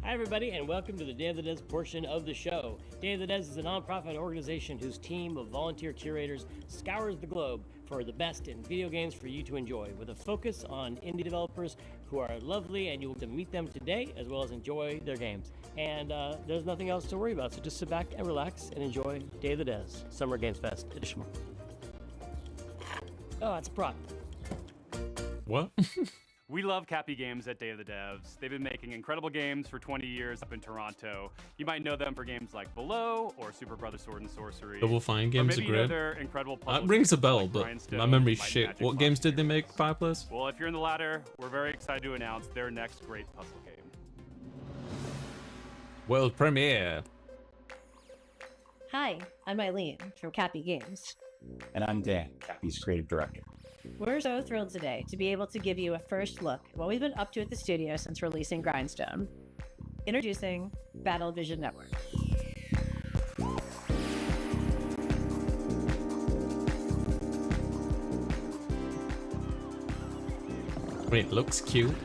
Hi everybody, and welcome to the Day of the Des portion of the show. Day of the Des is a nonprofit organization whose team of volunteer curators scours the globe for the best in video games for you to enjoy, with a focus on indie developers who are lovely, and you'll get to meet them today as well as enjoy their games. And there's nothing else to worry about, so just sit back and relax and enjoy Day of the Des, Summer Games Fest edition. Oh, that's a prop. What? We love Cappy Games at Day of the Devs. They've been making incredible games for 20 years up in Toronto. You might know them for games like Below or Super Brother Sword and Sorcery. Double Fine games are great. Their incredible puzzle rings a bell, like but Grindstone, my memory's Might and shit. Magic What games did they Fox make, Heroes. Fireplace? Well, if you're in the latter, we're very excited to announce their next great puzzle game. World premiere. Hi, I'm Eileen from Cappy Games. And I'm Dan, Cappy's creative director. We're so thrilled today to be able to give you a first look at what we've been up to at the studio since releasing Grindstone. Introducing Battle Vision Network. It looks cute.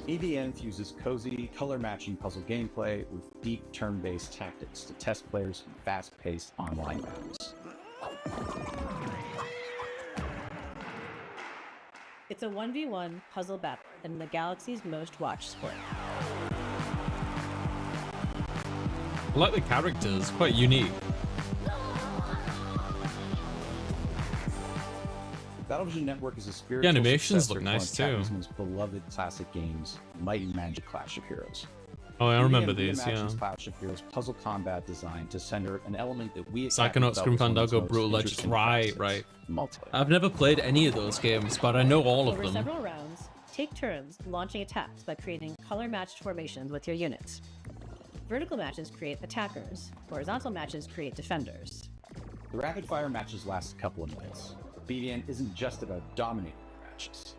EVN fuses cozy, color-matching puzzle gameplay with deep turn-based tactics to test players in fast-paced online battles. It's a 1v1 puzzle battle in the galaxy's most watched sport. I like the characters, quite unique. Battlevision Network is a spiritual The animations successor look to nice one of too. Capcom's most beloved classic games, Might and Magic Clash of Heroes. Oh, I remember EVN these, yeah. reimagines Clash of Heroes puzzle combat design to center an element that we at Psychonauts, Capcom Grim felt was one of Fandango, its most Brutal Legends. interesting Right, facets, right. multiplayer. I've never played any of those games, but I know all of Over them. several rounds, take turns launching attacks by creating color-matched formations with your units. Vertical matches create attackers. Horizontal matches create defenders. The rapid-fire matches last a couple of minutes. BVN isn't just about dominating the matches.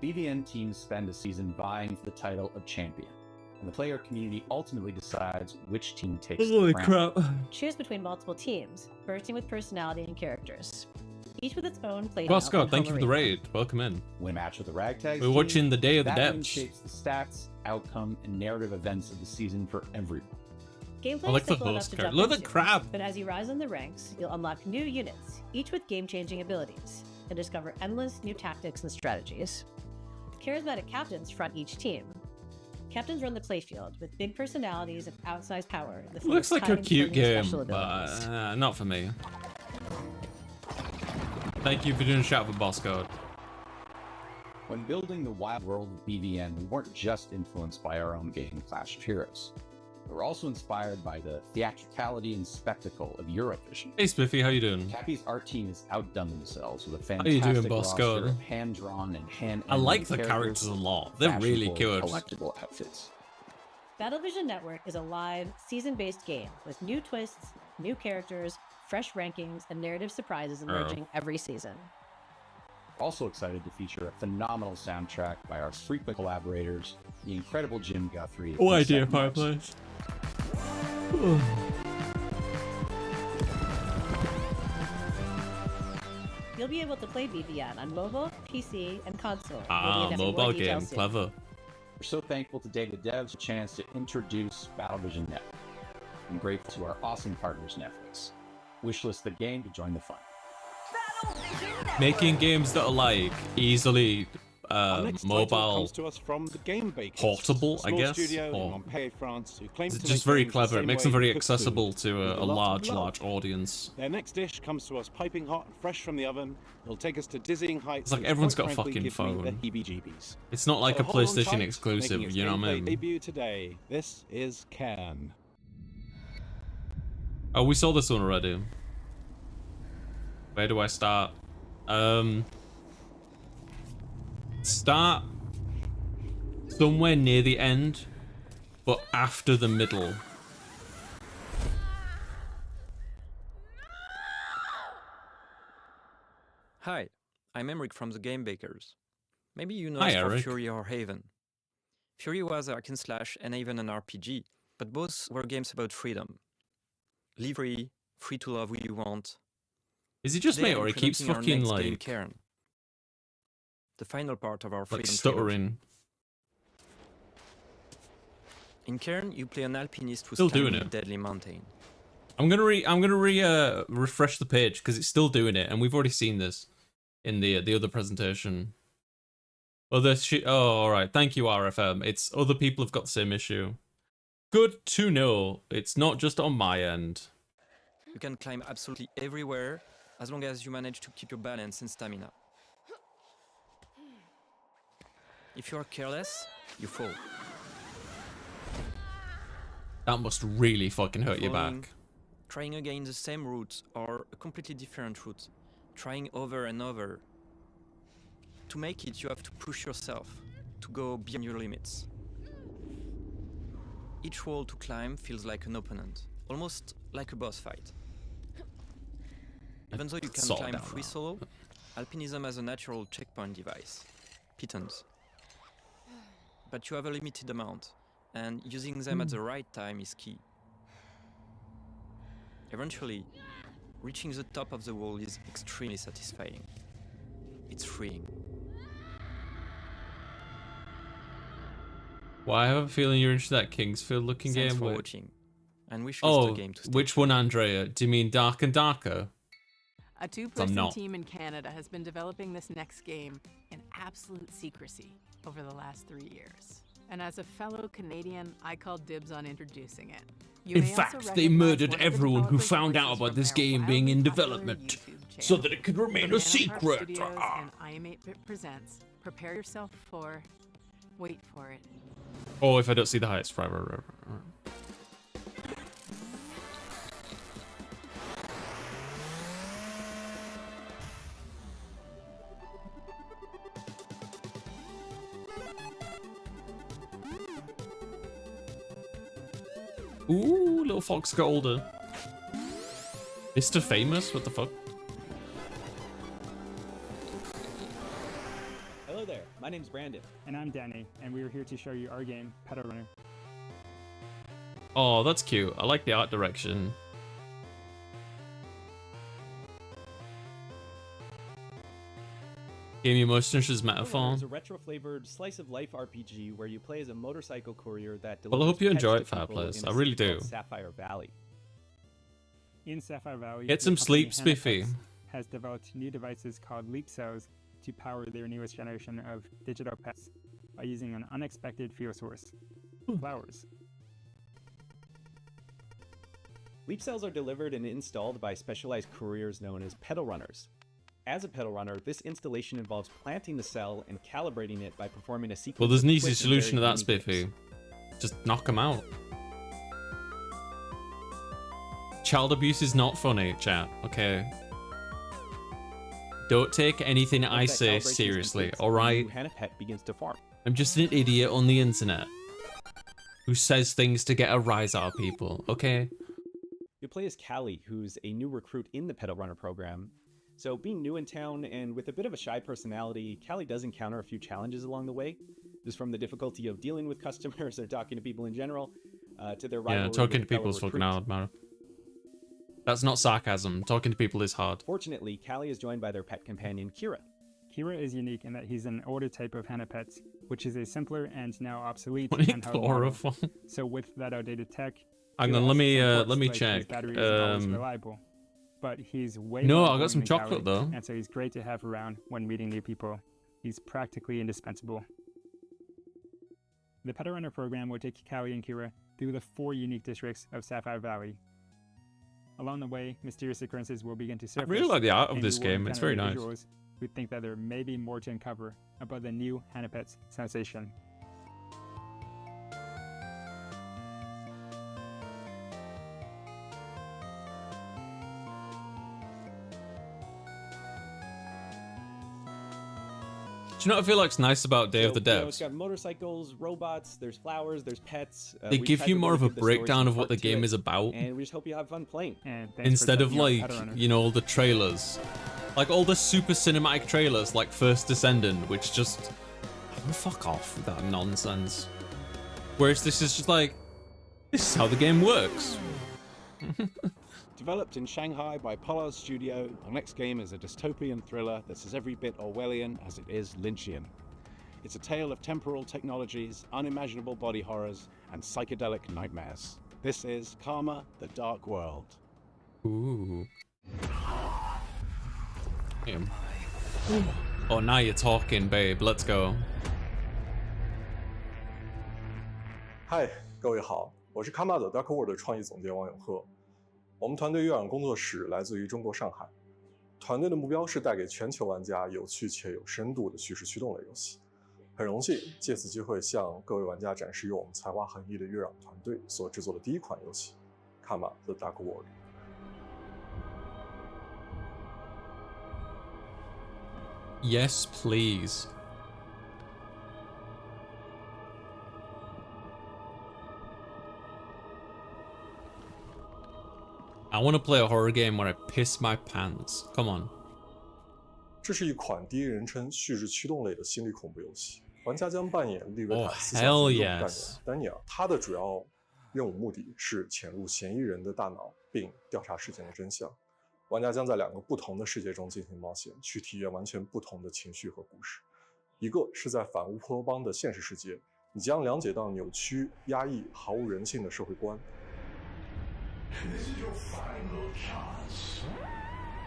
BVN teams spend a season vying for the title of champion, and the player community ultimately decides which team takes the crown. Choose between multiple teams, bursting with personality and characters. Each with its own playstyle. Bosco, and thank you home for the arena. raid. Welcome in. Win a match with the Ragtag We're team, watching the Day of the that win Devs. shapes the stats, outcome, and narrative events of the season for everyone. Gameplay I like is the simple enough host to card. jump Look at the into, crab. But as you rise in the ranks, you'll unlock new units, each with game-changing abilities, and discover endless new tactics and strategies. Charismatic captains front each team. Captains run the playfield with big personalities and outsized power. in the form Looks of like a cute time-turning game, special but abilities. not for me. Thank you for doing a shout for Bosco. When building the wild world of BVN, we weren't just influenced by our own game, Clash of Heroes. We were also inspired by the theatricality and spectacle of Eurovision. Hey Spiffy, how you doing? Cappy's art team has outdone themselves with a How you fantastic doing, Bosco? roster of hand-drawn and hand I like the characters a lot. They're really good. collectible outfits. Battlevision Network is a live, season-based game with new twists, new characters, fresh rankings, and narrative surprises emerging every season. Also excited to feature a phenomenal soundtrack by our frequent collaborators, the incredible Jim Guthrie. Oh, and idea, Seth Morris. Fireplace. You'll be able to play BVN on mobile, PC, and console. Ah, We'll be announcing more mobile game, details soon. clever. We're so thankful to Day of the Devs for the chance to introduce Battlevision Network. I'm grateful to our awesome partners, Netflix. Wishlist the game to join the fun. Making games that are like easily Our next title mobile, comes to us from the Game Bakers, portable, a I small guess, studio in or- Montpellier, France, who claim it's to just make very games the clever. It same makes way them very you cook accessible food, to with a lot of large, love. large audience. Their next dish comes to us piping hot, fresh from the oven. It'll take us to dizzying heights. It's like and everyone's quite got a frankly fucking give me phone. the heebie-jeebies. It's not like So a hold on PlayStation tight, exclusive, making its you know what I gameplay mean? Debut today. This is Cairn. Oh, we saw this one already. Where do I start? Start somewhere near the end, but after the middle. Hi, I'm Emric from the Game Bakers. Maybe you know Hi, us for Eric. Fury or Haven. Fury was a hack and slash and Haven an RPG, but both were games about freedom. Live free to love who you want. Is he just Today me, or I'm he keeps presenting our fucking next game, like Cairn. The final part of our freedom stuttering? trilogy. In Cairn, you play an alpinist who's Still climbing doing a it. deadly mountain. I'm gonna refresh the page because it's still doing it, and we've already seen this in the other presentation. Oh, all right. Thank you, RFM. It's other people have got the same issue. Good to know. It's not just on my end. You can climb absolutely everywhere as long as you manage to keep your balance and stamina. If you are careless, you fall. That must really fucking hurt your Falling, back. Trying again the same route or a completely different route. Trying over and over. To make it, you have to push yourself to go beyond your limits. Each wall to climb feels like an opponent, almost like a boss fight. Even though you can climb free solo, alpinism has a natural checkpoint device, pitons. But you have a limited amount, and using them at the right time is key. Eventually, reaching the top of the wall is extremely satisfying. It's freeing. Well, I have a feeling you're into that Kingsfield looking Thanks game. for watching, and wish list the game to stay which one, Andrea? Do you mean Dark and Darker? A two-person team in Canada has been developing this next game in absolute secrecy over the last 3 years. And as a fellow Canadian, I call dibs on introducing it. In fact, they murdered everyone who found out about this game being in development, so that it could remain a secret. And iam8bit presents. Prepare yourself for. Wait for it. Oh, if I don't see the highest, right. Ooh, little fox got older. Mr. Famous? What the fuck? Hello there, my name's Brandon. And I'm Danny, and we are here to show you our game, Pedal Runner. Oh, that's cute. I like the art direction. Game emotions is metaphor. It's a retro-flavored slice-of-life RPG where you play as a motorcycle courier that delivers Well, I hope you pets enjoy to it, Fireplace. people in I a really city do. called Sapphire Valley. In Sapphire Valley, Get the some company sleep, Spiffy. Hannah has developed new devices called leap cells to power their newest generation of digital pets by using an unexpected fuel source, flowers. Leap cells are delivered and installed by specialized couriers known as pedal runners. As a pedal runner, this installation involves planting the cell and calibrating it by performing a sequence. Well, there's an of easy quick and solution to very that, unique Spiffy. games. Just knock them out. Child abuse is not funny, chat. Okay. Don't take anything I Once that say calibration is seriously, complete, alright? the new Hannah pet begins to farm. I'm just an idiot on the internet who says things to get a rise out of people, okay? You play as Callie, who's a new recruit in the pedal runner program. So being new in town and with a bit of a shy personality, Callie does encounter a few challenges along the way, just from the difficulty of dealing with customers or talking to people in general, to their rivalry Yeah, talking to with fellow people is fucking recruits. hard, man. That's not sarcasm. Talking to people is hard. Fortunately, Callie is joined by their pet companion, Kira. Kira is unique in that he's an older type of Hannah pets, which is a simpler and now obsolete What a handheld model. chloroform. So with that outdated tech, Hang Kira on, has let me some quirks, like his check. battery isn't always reliable. But he's way No, more I got annoying some than chocolate, Callie, though. and so he's great to have around when meeting new people. He's practically indispensable. The Pedal Runner program will take Callie and Kira through the 4 unique districts of Sapphire Valley. Along the way, mysterious occurrences will begin to surface. really like the art of and this you will game. It's very encounter nice. individuals who think that there may be more to uncover about the new Hannah Pets sensation. Do you know what I feel like's nice about Day of the So, you know, Devs? it's got motorcycles, robots, there's flowers, there's pets. They we give tried you to more really of a give the story breakdown some of what the heart to game it, is about. And we just hope you have fun playing. And thanks for Instead of checking out like, Pedal Runner. you know, all the trailers. Like all the super cinematic trailers, like First Descendant, which just... Oh, fuck off with that nonsense. Whereas this is just like, this is how the game works. Developed in Shanghai by Polar Studio, our next game is a dystopian thriller that's as every bit Orwellian as it is Lynchian. It's a tale of temporal technologies, unimaginable body horrors, and psychedelic nightmares. This is Karma: The Dark World. Ooh. Damn. Oh, now you're talking, babe. Let's go. 嗨，各位好，我是卡玛的 Dark World 的创意总监王永鹤。我们团队月朗工作室来自于中国上海，团队的目标是带给全球玩家有趣且有深度的叙事驱动类游戏。很荣幸借此机会向各位玩家展示由我们才华横溢的月朗团队所制作的第一款游戏《卡玛 The Dark World》。Yes, please. I want to play a horror game where I piss my pants. Come on. 这是一款第一人称叙事驱动类的心理恐怖游戏，玩家将扮演利维坦思想驱动干员丹尼尔。他的主要任务目的是潜入嫌疑人的大脑，并调查事件的真相。玩家将在2个不同的世界中进行冒险，去体验完全不同的情绪和故事。一个是在反乌托邦的现实世界，你将了解到扭曲、压抑、毫无人性的社会观。This is your final chance.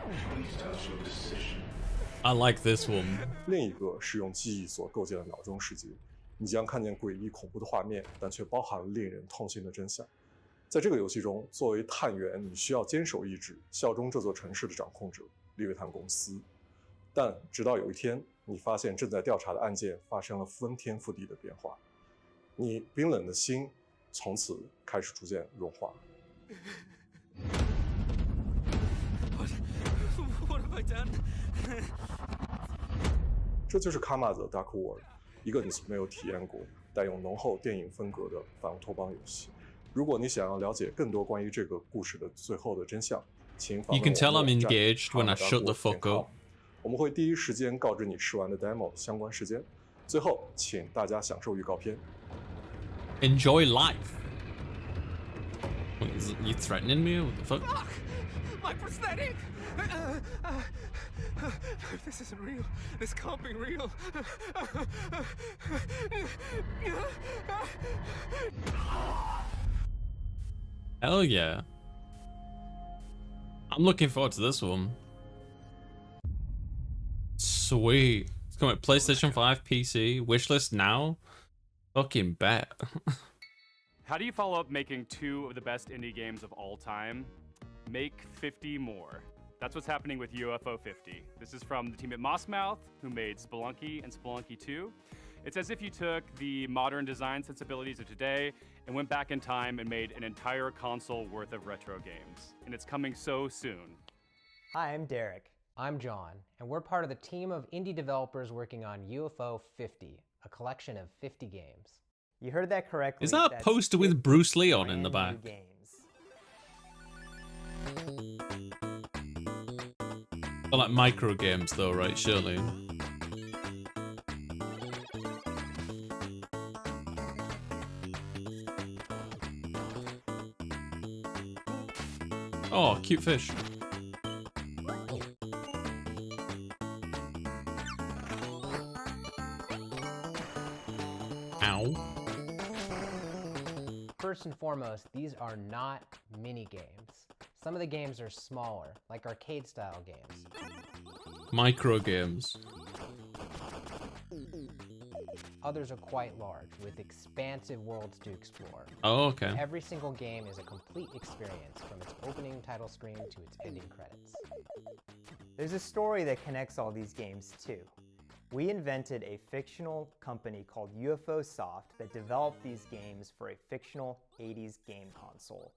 Please touch your decision. I like this one. 另一个是用记忆所构建的脑中世界，你将看见诡异恐怖的画面，但却包含了令人痛心的真相。在这个游戏中，作为探员，你需要坚守意志，效忠这座城市的掌控者利维坦公司。但直到有一天，你发现正在调查的案件发生了翻天覆地的变化，你冰冷的心从此开始逐渐融化。What have I done? 这就是《卡玛 The Dark World》，一个你从没有体验过、带有浓厚电影风格的反乌托邦游戏。如果你想要了解更多关于这个故事的最后的真相，请访问 You can tell I'm 网站 engaged when I shut the fuck up. 我们会第一时间告知你试玩的 demo 相关时间。最后，请大家享受预告片。Enjoy life. You threatening me? What the fuck? Fuck! My prosthetic! This isn't real. This can't be real. Hell yeah. I'm looking forward to this one. Sweet. It's coming PlayStation 5, PC, wishlist now. Fucking bet. How do you follow up making 2 of the best indie games of all time? Make 50 more. That's what's happening with UFO 50. This is from the team at Mossmouth, who made Spelunky and Spelunky 2. It's as if you took the modern design sensibilities of today and went back in time and made an entire console worth of retro games. And it's coming so soon. Hi, I'm Derek. I'm John, and we're part of the team of indie developers working on UFO 50, a collection of 50 games. You heard that correctly. Is that a poster with Bruce Lee on in the back? They're like micro games though, right? Surely. Oh, cute fish. Ow. First and foremost, these are not mini games. Some of the games are smaller, like arcade style games. Micro games. Others are quite large, with expansive worlds to explore. Oh, okay. Every single game is a complete experience, from its opening title screen to its ending credits. There's a story that connects all these games too. We invented a fictional company called UFO Soft that developed these games for a fictional 80s game console.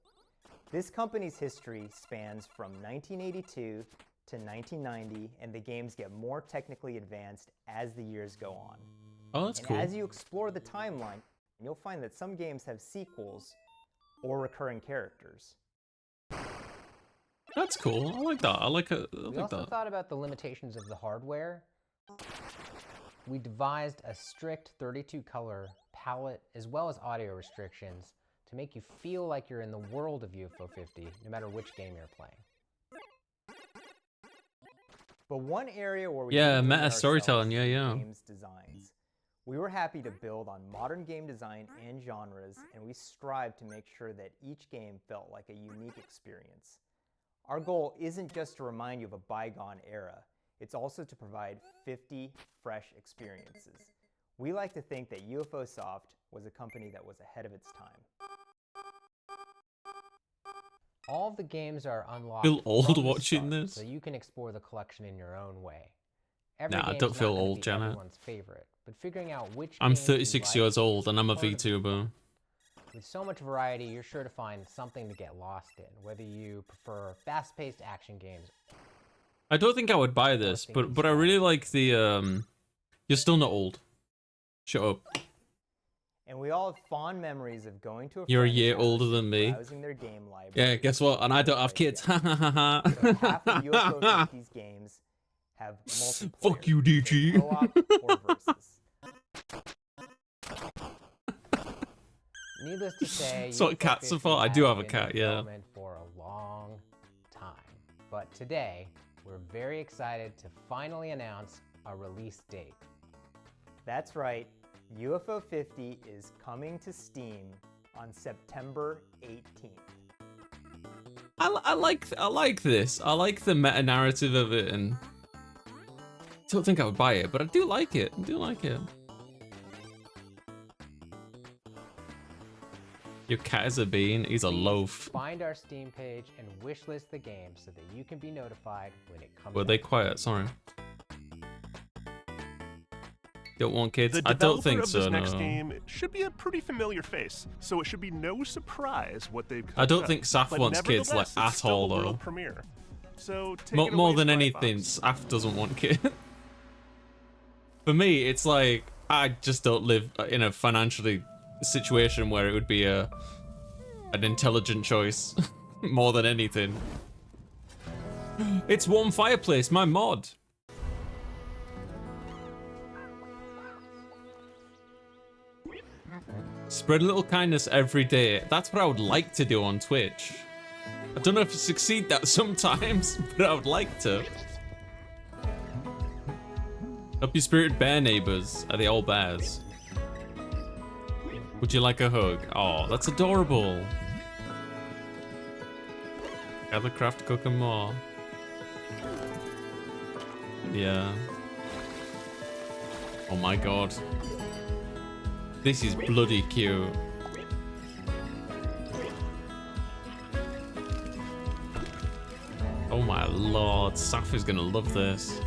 This company's history spans from 1982 to 1990, and the games get more technically advanced as the years go on. Oh, that's cool. As you explore the timeline, you'll find that some games have sequels or recurring characters. That's cool. I like that. I like We also thought about the limitations of the hardware. We devised a strict 32 color palette as well as audio restrictions to make you feel like you're in the world of UFO 50, no matter which game you're playing. But one area where we meta storytelling, yeah. games designs. We were happy to build on modern game design and genres, and we strived to make sure that each game felt like a unique experience. Our goal isn't just to remind you of a bygone era, it's also to provide 50 fresh experiences. We like to think that UFO Soft was a company that was ahead of its time. All of the games are unlocked Feel old from the watching start, this? so you can explore the collection in your own way. Every Nah, I game's don't not feel gonna old, be Janet. everyone's favorite, but figuring out which I'm games you 36 like years old is and I'm a part of the VTuber. fun. With so much variety, you're sure to find something to get lost in, whether you prefer fast-paced action games. I don't think I would buy this, but I really like the You're still not old. Shut up. And we all have fond memories of going to a You're a friend's year house older and than me. browsing their game library. Yeah, guess what? And I don't have kids. Ha ha ha ha. So half of UFO 50's games have multiplayer. Fuck you, DG. Co-op or versus. Needless to say, So UFO cats are 50 for? I do has have a been cat, in yeah. development for a long time. But today, we're very excited to finally announce a release date. That's right. UFO 50 is coming to Steam on September 18th. I like this. I like the meta narrative of it, and I don't think I would buy it, but I do like it. I do like it. Your cat is a bean. He's a loaf. Find our Steam page and wishlist the game so that you can be notified when it comes Were out. they quiet? Sorry. Don't want kids? The I don't developer think of so, this next no. game should be a pretty familiar face, so it should be no surprise what they've I don't cooked think up. Saf But wants kids, like, nevertheless, it's at all, still a world though. premiere. So take it More away, than Spy anything, Fox. Saf doesn't want kids. For me, it's like, I just don't live in a financially situation where it would be an intelligent choice more than anything. It's Warm Fireplace, my mod. Spread a little kindness every day. That's what I would like to do on Twitch. I don't know if I succeed that sometimes, but I would like to. Hope you spirited bear neighbors. Are they all bears? Would you like a hug? Oh, that's adorable. Gather, craft, cook, and more. Yeah. Oh my god. This is bloody cute. Oh my lord, Saf is gonna love this.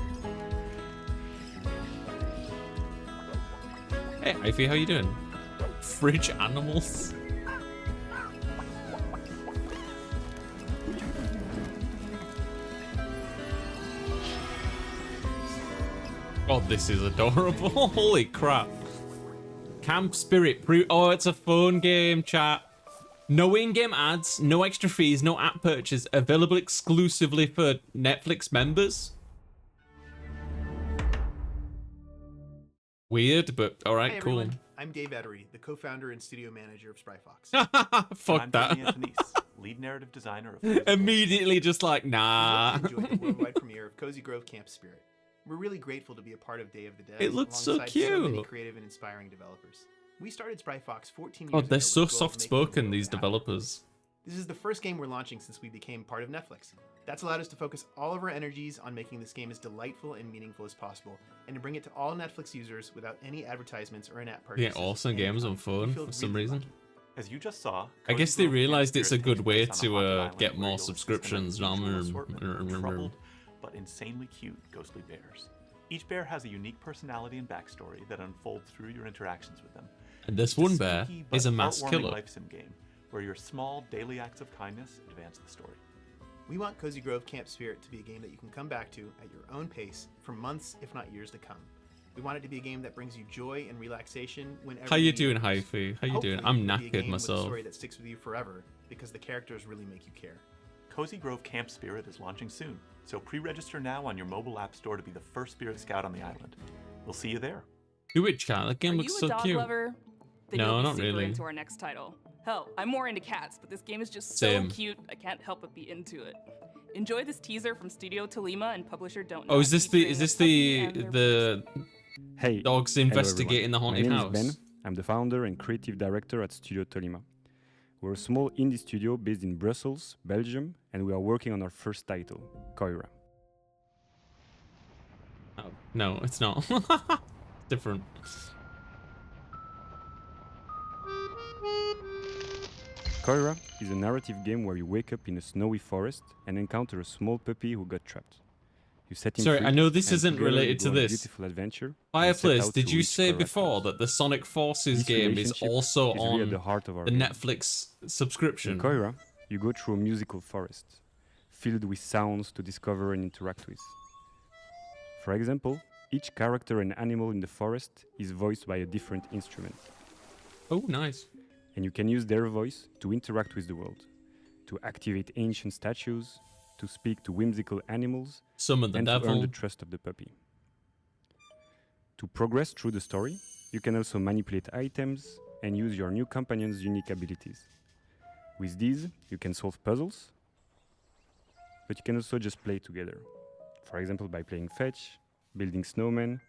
Hey, Ivy, how you doing? Fridge animals? God, this is adorable. Holy crap. Camp Spirit oh, it's a phone game, chat. No in-game ads, no extra fees, no app purchase. Available exclusively for Netflix members. Weird, but alright, Hey cool. everyone, I'm Dave Ettery, the co-founder and studio manager of Spryfox. Fuck I'm that. Danny Antonise, lead narrative designer of Immediately just like, nah. We hope you enjoyed the worldwide premiere of Cozy Grove Camp Spirit. We're really grateful to be a part of Day of the Dead. It looks so alongside so many cute. creative and inspiring developers. We started Spryfox 14 years God, ago. they're with so the goal of making the soft-spoken, world these happen. developers. This is the first game we're launching since we became part of Netflix. That's allowed us to focus all of our energies on making this game as delightful and meaningful as possible, and to bring it to all Netflix users without any advertisements or in-app Yeah, purchases. awesome games on phone feel for some really reason. As you just saw, I guess they Cozy Grove Camp realized it's a Spirit good takes way place on a to haunted island get where more you'll see subscriptions. an unusual assortment of troubled but insanely cute ghostly bears. Each bear has a unique personality and backstory that unfolds through your interactions with them. And this It's a one bear spooky is a but mass heartwarming killer. life sim game where your small daily acts of kindness advance the story. We want Cozy Grove Camp Spirit to be a game that you can come back to at your own pace for months, if not years to come. We want it to be a game that brings you joy and relaxation whenever How you need doing, it. Hyphy? How you Hopefully, doing? I'm it'll be a knackered game with a myself. story that sticks with you forever because the characters really make you care. Cozy Grove Camp Spirit is launching soon, so pre-register now on your mobile app store to be the first Spirit Scout on the island. We'll see you there. Do it, chat. That game Are looks you a so dog cute. lover? Then No, you'll be not super really. into our next title. Hell, I'm more into cats, but this game is just Same. so cute, I can't help but be into it. Enjoy this teaser from Studio Tolima and publisher Don't Oh, Nod, is this the featuring is this a puppy the and their the Hey, dogs hello investigating everyone. the haunted My name house. is Ben. I'm the founder and creative director at Studio Tolima. We're a small indie studio based in Brussels, Belgium, and we are working on our first title, Koira. Oh, no, it's not. Different. Koira is a narrative game where you wake up in a snowy forest and encounter a small puppy who got trapped. You set him Sorry, free, I know this and isn't together you related go to on a this. beautiful adventure and set Fireplace, out did to you reach say Koira before Falls. that the Sonic Forces This game is relationship also is on really at the heart of our the game. Netflix subscription? In Koira, you go through a musical forest, filled with sounds to discover and interact with. For example, each character and animal in the forest is voiced by a different instrument. Oh, nice. And you can use their voice to interact with the world, to activate ancient statues, to speak to whimsical animals, Summon the and to earn devil. the trust of the puppy. To progress through the story, you can also manipulate items and use your new companion's unique abilities. With these, you can solve puzzles, but you can also just play together. For example, by playing fetch, building snowmen,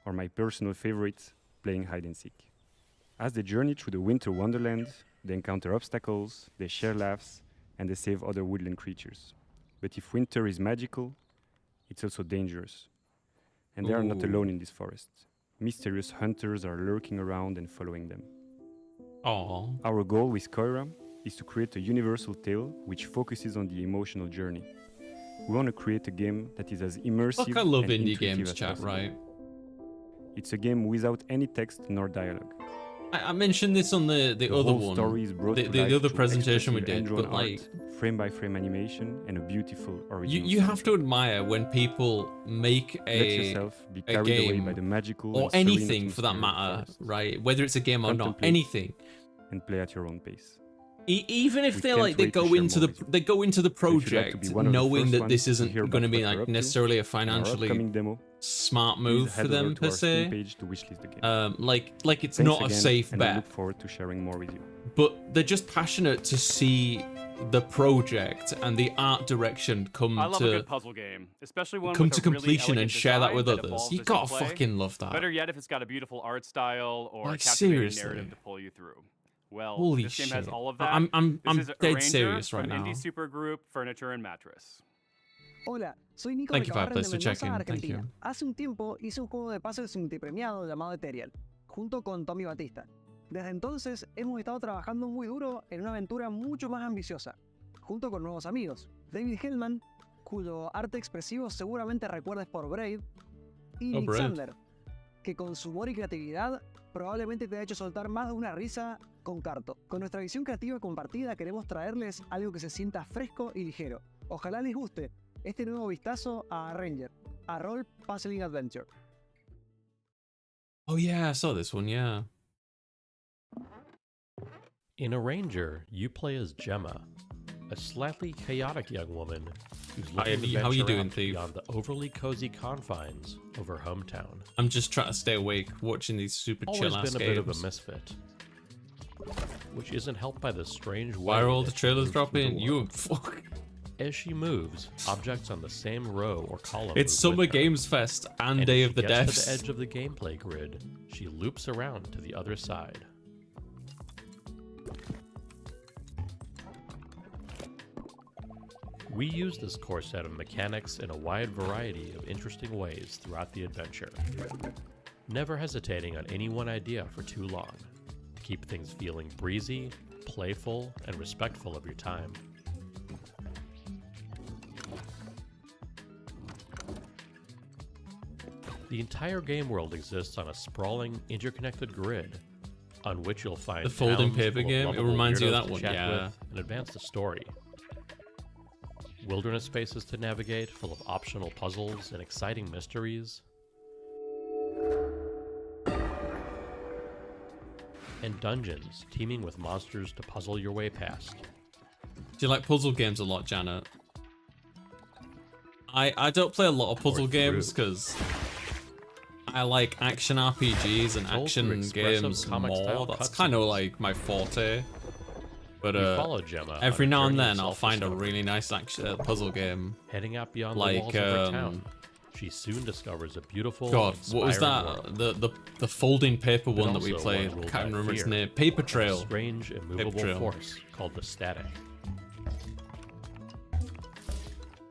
or my personal favorite, playing hide and seek. As they journey through the winter wonderland, they encounter obstacles, they share laughs, and they save other woodland creatures. But if winter is magical, it's also dangerous. And they are not Ooh. alone in this forest. Mysterious hunters are lurking around and following them. Aww. Our goal with Koira is to create a universal tale which focuses on the emotional journey. We want to create a game that is as immersive Fuck, I love and indie intuitive games, as chat, possible. right? It's a game without any text nor dialogue. I mentioned this on the The other whole one, story is brought to the life other through presentation we expressive did, hand-drawn but like, art, frame-by-frame animation, and a beautiful original you have soundtrack. to admire when people make Let a yourself be a carried away game by the magical or and serene anything for that atmosphere of the matter, forest. right? Whether it's a game or not, Contemplate anything. and play at your own pace. Even if We they can't like they wait to go share into more the with you. they go into the So if you'd like to project be one of the knowing first that ones this to isn't hear going to about be what we're like up to necessarily a in our financially upcoming demo, smart please move for head over them to per our Steam se. page to wishlist the game. Like it's Thanks not a again, safe and I bet, look forward to sharing more with you. but they're just passionate to see the project and the art direction come I love a to good puzzle game, especially one come with to a really completion and elegant share that design with that others. evolves You as gotta play. fucking love that. Better yet, if it's got a beautiful art style or Like, a captivating seriously. narrative to pull you through. Well, Holy this game has shit. all of that. I'm This is dead Arranger serious from right now. indie supergroup Furniture and Mattress. Hola, soy Nico Thank de you, Cabarren Fireplace, de for Mendoza, checking. Thank Argentina. you. Hace un tiempo hice un juego de puzzles multipremiado llamado Ethereal, junto con Tommy Batista. Desde entonces hemos estado trabajando muy duro en una aventura mucho más ambiciosa, junto con nuevos amigos, David Hellman, cuyo arte expresivo seguramente recuerdes por Braid, y Oh, Nick Braid. Sander, que con su humor y creatividad probablemente te ha hecho soltar más de una risa con Carto. Con nuestra visión creativa compartida queremos traerles algo que se sienta fresco y ligero. Ojalá les guste este nuevo vistazo a Arranger, a Role Puzzling Adventure. Oh yeah, I saw this one. Yeah. In Arranger, you play as Gemma, a slightly chaotic young woman who's How looking to you venture doing, out Thief? beyond the overly cozy confines of her hometown. I'm just trying to stay awake watching these super Always chill ass been a games. bit of a misfit, which isn't helped by the strange Why way are all that the she trailers moves through the dropping? You world. fuck. As she moves, objects on the same row or column It's move Summer with her. Games Fest and And Day as of the she gets Devs. to the edge of the gameplay grid, she loops around to the other side. We use this core set of mechanics in a wide variety of interesting ways throughout the adventure, never hesitating on any one idea for too long, to keep things feeling breezy, playful, and respectful of your time. The entire game world exists on a sprawling, interconnected grid, on which you'll find The folding towns paper full of game? It lovable reminds you of weirdos that to one, chat yeah. with and advance the story. Wilderness spaces to navigate, full of optional puzzles and exciting mysteries. And dungeons teeming with monsters to puzzle your way past. Do you like puzzle games a lot, Janet? I don't play a lot of puzzle games because I like action RPGs and Told action through expressive games comic-style more. That's kind of cutscenes. like my forte. But You follow Gemma every on a now and journey of then I'll find a self-discovery. really nice action puzzle game. Heading out beyond the like walls of her town, She soon discovers a beautiful, God, what was inspiring that? world. The folding paper But one that we also played. one ruled Can't by remember its fear, name. Paper and a Trail. strange, immovable Paper Trail. force called the static.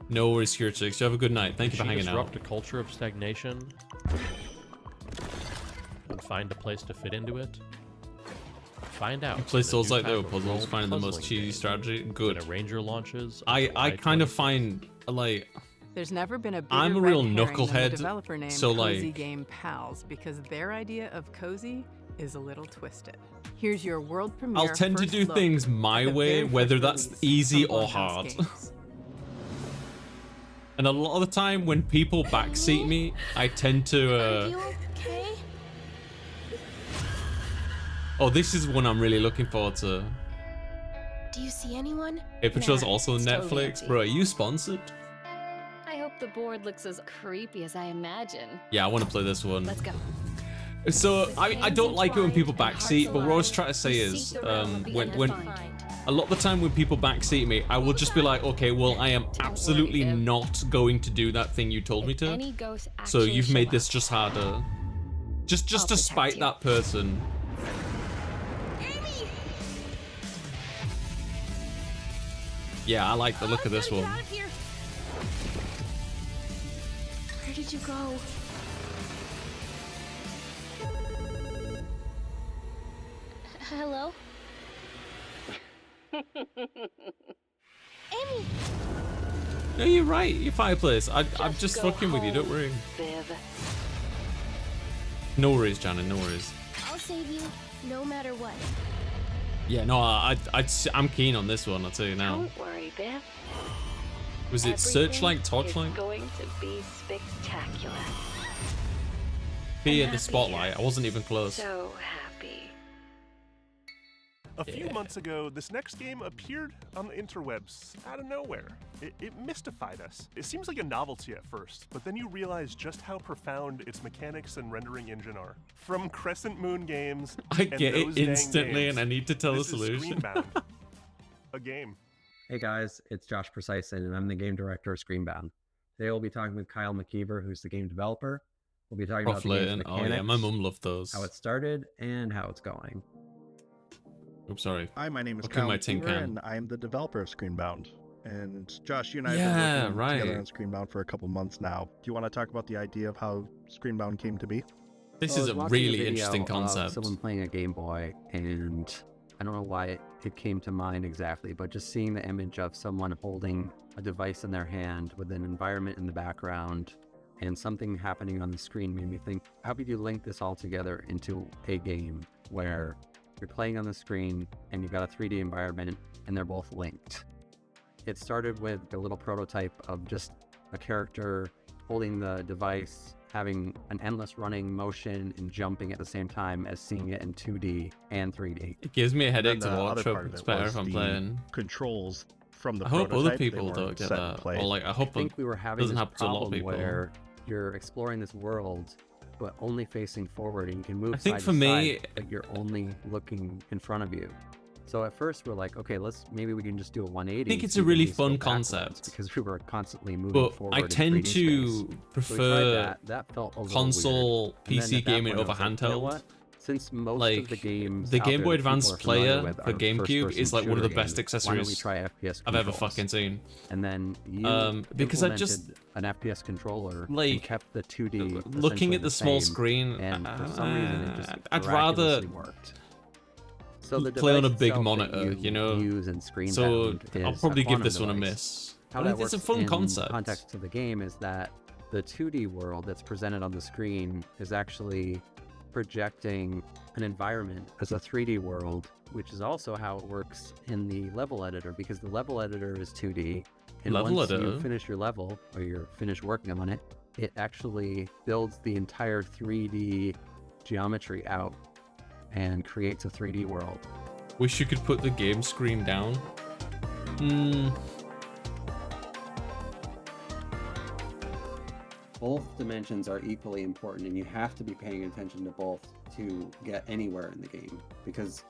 No worries, Curtix. You have a good night. Thank you for She hanging out. disrupt a culture of stagnation and find a place to fit into it. Find out. You play in the Souls new like that type with of puzzles, role finding the most puzzling cheesy game. strategy. Good. When a ranger launches. I kind of find like There's never been a bigger I'm a real red herring than the knucklehead, developer name so, Cozy like- Game Pals, because their idea of cozy is a little twisted. Here's your world premiere. I'll tend to first do look things at my the way, very whether first that's release easy from or Blumhouse hard. Games. And a lot of the time when people backseat me, I tend to Okay. oh, this is one I'm really looking forward to. Do you see anyone? Paper Trail's Nah, also on it's totally Netflix. empty. Bro, are you sponsored? I hope the board looks as creepy as I imagine. Yeah, I want to play this one. Let's go. So I don't like it when people backseat, but what I was trying to say is when a lot of the time when people backseat me, I will just be like, okay, well I am absolutely not going to do that thing you told me to. Any ghosts So actually you've show made up, this just harder. Just I'll to protect spite you. that person. Yeah, I like the look of this one. Out of here. Where did you go? Hello? Amy! No, you're right. You're Fireplace. I'm just go fucking with you. Don't worry. Viv. No worries, Janet. No worries. I'll save you, no matter what. Yeah, no, I'm keen on this one. I'll tell you now. Don't worry, Viv. Was it Searchlight, Torchlight? It's going to be spectacular. Be I'm at the happy spotlight. I wasn't even close. So happy. A few months ago, this next game appeared on the interwebs out of nowhere. It mystified us. It seems like a novelty at first, but then you realize just how profound its mechanics and rendering engine are. From Crescent Moon Games, I and get it Those Dang instantly, Games, and I need to tell the this is solution. Screenbound, a game. Hey guys, it's Josh Precison, and I'm the game director of Screenbound. Today we'll be talking with Kyle McKeever, who's the game developer. We'll be talking about the game's Flirting. Oh mechanics, yeah, my mum loved those. how it started, and how it's going. Oops, sorry. Hi, my name is Looking at Kyle my tin McKeever, can. and I am the developer of Screenbound. And Josh, you and I Yeah, have been working together right. on Screenbound for a couple months now. Do you want to talk about the idea of how Screenbound came to be? This I is was a watching really video interesting of concept. someone playing a Game Boy, and I don't know why it came to mind exactly, but just seeing the image of someone holding a device in their hand with an environment in the background and something happening on the screen made me think, how could you link this all together into a game where you're playing on the screen and you've got a 3D environment and they're both linked? It started with a little prototype of just a character holding the device, having an endless running motion and jumping at the same time as seeing it in 2D and 3D. It gives me a And headache then to the watch. other Hope part of it's it better was if I'm the playing. Controls from the I hope prototype. other They people weren't don't get set in that. play. Or like, I hope I think we were having doesn't this happen to a lot of problem people. where you're exploring this world, but only facing forward, and you can move I think side for to me- side, but you're only looking in front of you. So at first we're like, okay, maybe we can just do a 180. I think it's so a we can really at least go fun backwards, concept. because we were constantly moving But forward. I in tend 3D to space. So we tried prefer that felt a little console weird. And then PC at that gaming point, I over was like, you know handheld. what? Since most Like, of the games the out Game there Boy that people Advance are familiar player with for are GameCube first-person is like one of the shooter best games, why don't we accessories try FPS I've ever controls? fucking seen. And then you Because I just implemented an FPS controller and like kept the 2D looking essentially at the small same, screen. and for some reason it just I'd rather miraculously worked. So the play on a device big itself that monitor, you know. use in Screenbound So I'll is probably a give quantum this one a device. miss. How But that it's a works fun in concept. context of the game is that the 2D world that's presented on the screen is actually projecting an environment as a 3D world, which is also how it works in the level editor, because the level editor is 2D. And Level once editor? you finish your level, or you're finished working on it, it actually builds the entire 3D geometry out and creates a 3D world. Wish you could put the game screen down. Both dimensions are equally important, and you have to be paying attention to both to get anywhere in the game. Because,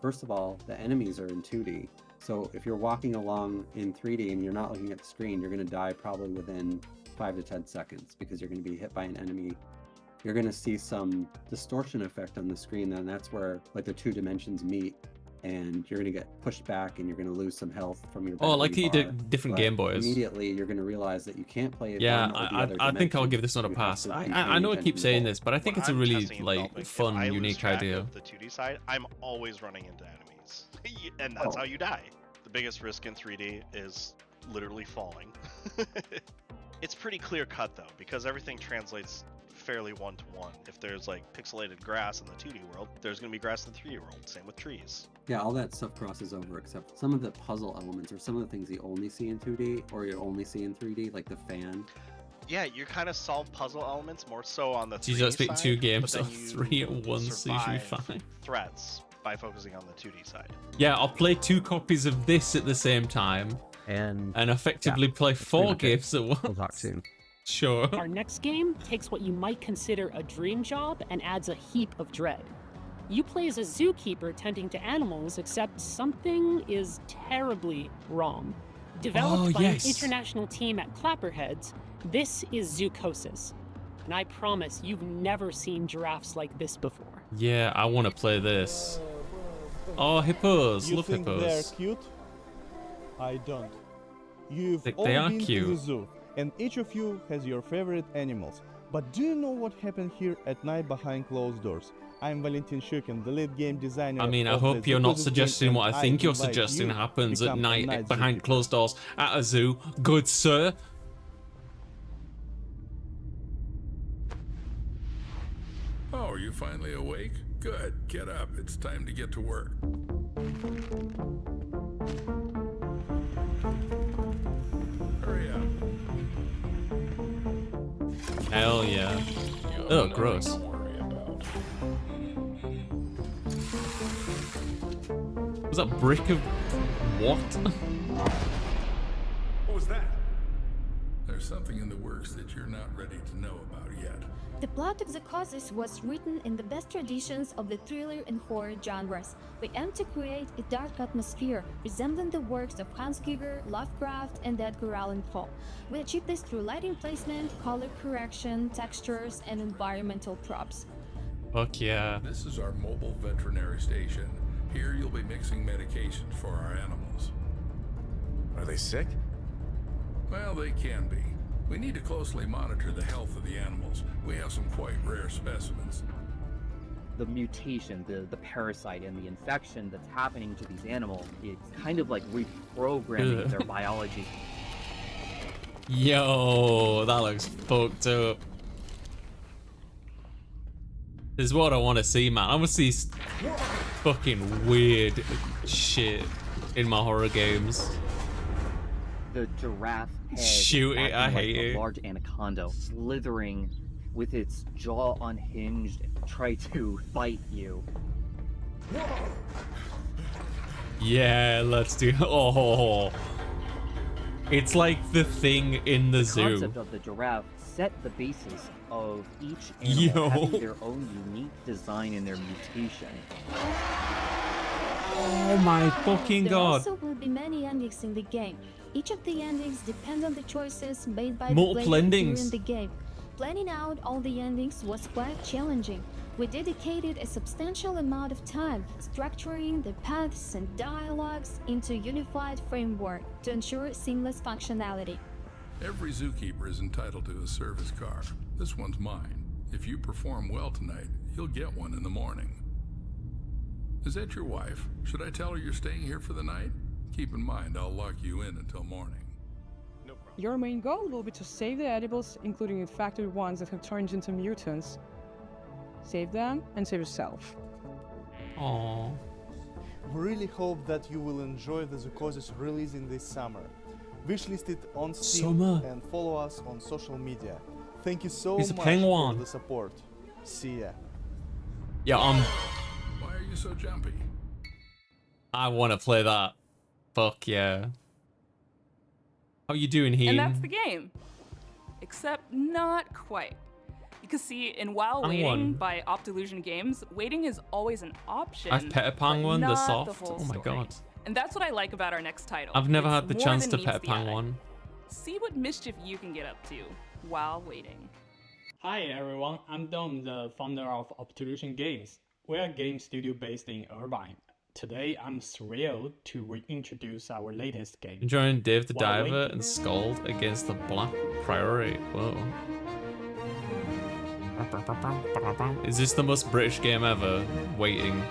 first of all, the enemies are in 2D. So if you're walking along in 3D and you're not looking at the screen, you're going to die probably within 5 to 10 seconds because you're going to be hit by an enemy. You're going to see some distortion effect on the screen, and that's where like the 2 dimensions meet, and you're going to get pushed back and you're going to lose some health from your Oh, like you bar, did different but Game Boys. Immediately, you're going to realize that you can't play it. Yeah, one or the other I think I'll dimension. give this one a You have pass. to be I paying know I keep attention saying to this, but I think When it's a I'm really testing and like developing, if fun, I lose unique track idea. of the 2D side, I'm always running into enemies, and that's how you die. The biggest risk in 3D is literally falling. It's pretty clear cut though, because everything translates fairly one-to-one. If there's like pixelated grass in the 2D world, there's going to be grass in the 3D world. Same with trees. Yeah, all that stuff crosses over except some of the puzzle elements or some of the things you only see in 2D or you only see in 3D, like the fan. Yeah, you kind of solve puzzle elements more so on the 3D Geez, I speak side, 2 but games, then so you 3 at once is usually survive fine. threats by focusing on the 2D side. Yeah, I'll play 2 copies of this at the same time and effectively play 4 games at once. We'll talk soon. Sure. Our next game takes what you might consider a dream job and adds a heap of dread. You play as a zookeeper tending to animals, except something is terribly wrong. Developed by an international team at Clapperheads, this is Zoocosis. And I promise you've never seen giraffes like this before. Yeah, I want to play this. Oh, hippos. You Love think hippos. they're cute? I don't. You've all They are been cute. to the zoo, and each of you has your favorite animals. But do you know what happened here at night behind closed doors? I'm Valentin Shukin, the lead game designer. I mean, I of hope the you're not Zoocosis game, suggesting and what I think you're invite suggesting you to happens at become a night night behind zookeeper. closed doors at a zoo. Good sir. Oh, are you finally awake? Good. Get up. It's time to get to work. Hurry up. Hell yeah. Oh, gross. Was that brick of what? What was that? There's something in the works that you're not ready to know about yet. The plot of Zoocosis was written in the best traditions of the thriller and horror genres. We aim to create a dark atmosphere resembling the works of Hans Giger, Lovecraft, and Edgar Allan Poe. We achieve this through lighting placement, color correction, textures, and environmental props. Fuck yeah. This is our mobile veterinary station. Here you'll be mixing medications for our animals. Are they sick? Well, they can be. We need to closely monitor the health of the animals. We have some quite rare specimens. The mutation, the parasite, and the infection that's happening to these animals, it's kind of like reprogramming Ugh. their biology. Yo, that looks fucked up. This is what I want to see, man. I want to see fucking weird shit in my horror games. The giraffe head Shoot it, acting I like hate a it. large anaconda slithering with its jaw unhinged, try to bite you. Yeah, let's do. Oh, it's like the thing in the zoo. Concept of the giraffe set the basis of each Yo. animal having their own unique design in their mutation. Oh my fucking There god. also will be many endings in the game. Each of the endings depend on the choices made by the Multiple player endings. during the game. Planning out all the endings was quite challenging. We dedicated a substantial amount of time structuring the paths and dialogues into a unified framework to ensure seamless functionality. Every zookeeper is entitled to a service car. This one's mine. If you perform well tonight, you'll get one in the morning. Is that your wife? Should I tell her you're staying here for the night? Keep in mind, I'll lock you in until morning. Your main goal will be to save the edibles, including infected ones that have turned into mutants. Save them and save yourself. Aww. We really hope that you will enjoy the Zoocosis releasing this summer. Wishlist it on Steam Summer. and follow us on social media. Thank you so He's a much penguin. for the support. See ya. Yeah, Why are you so jumpy? I want to play that. Fuck yeah. How you doing, Heen? And that's the game. Except not quite. Because see, in While I'm Waiting one. by Optilusion Games, waiting is always an option. I've pet a penguin, but the not soft. whole Oh my story. god. And that's what I like about our next title. I've never It's had the more chance than to meets pet a the eye. penguin. See what mischief you can get up to while waiting. Hi everyone, I'm Dom, the founder of Obtrusion Games. We're a game studio based in Irvine. Today I'm thrilled to reintroduce our latest game. Enjoying Dave the While Diver waiting. and Scald against the Black Priory. Whoa. Is this the most British game ever? Waiting.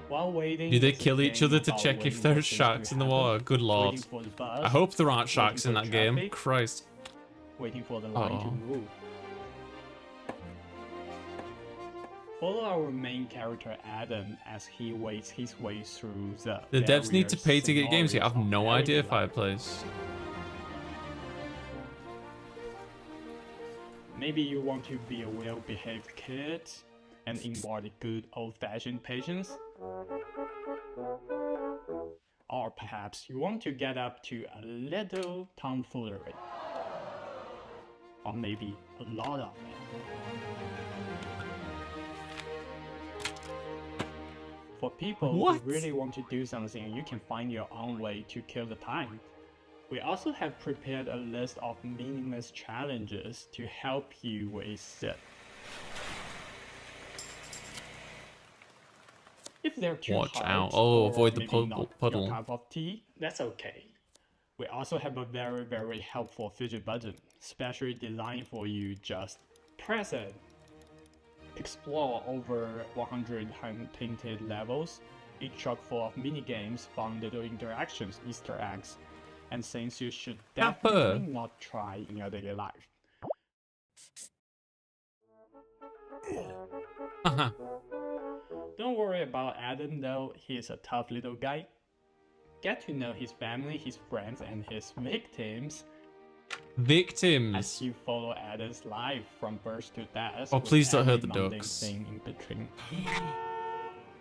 While waiting, Do they is a kill each game other to about check if waiting for there's things to sharks in the happen, water? Good lord. waiting for the bus, I hope there aren't waiting sharks in for that game. traffic, Christ. waiting for the line to Uh-oh. move. Follow our main character Adam as he waits his way through The devs need to various pay to get games here. I have scenarios no of idea, everyday life. Fireplace. Maybe you want to be a well-behaved kid and embody good old-fashioned patience. Or perhaps you want to get up to a little tomfoolery. Or maybe a lot of it. For people What? who really want to do something, you can find your own way to kill the time. We also have prepared a list of meaningless challenges to help you with it. If they're too Watch hard, out. Oh, or avoid the maybe puddle. not your cup of tea, that's okay. We also have a very helpful fidget button, specially designed for you. Just press it. Explore over 100 hand-painted levels, each chock full of mini-games, fun little interactions, Easter eggs, and things you should definitely not try in your daily life. Don't worry about Adam though, he's a tough little guy. Get to know his family, his friends, and his victims Victims. as you follow Adam's life from birth to death. Oh, with please don't hurt every the mundane ducks. thing in between.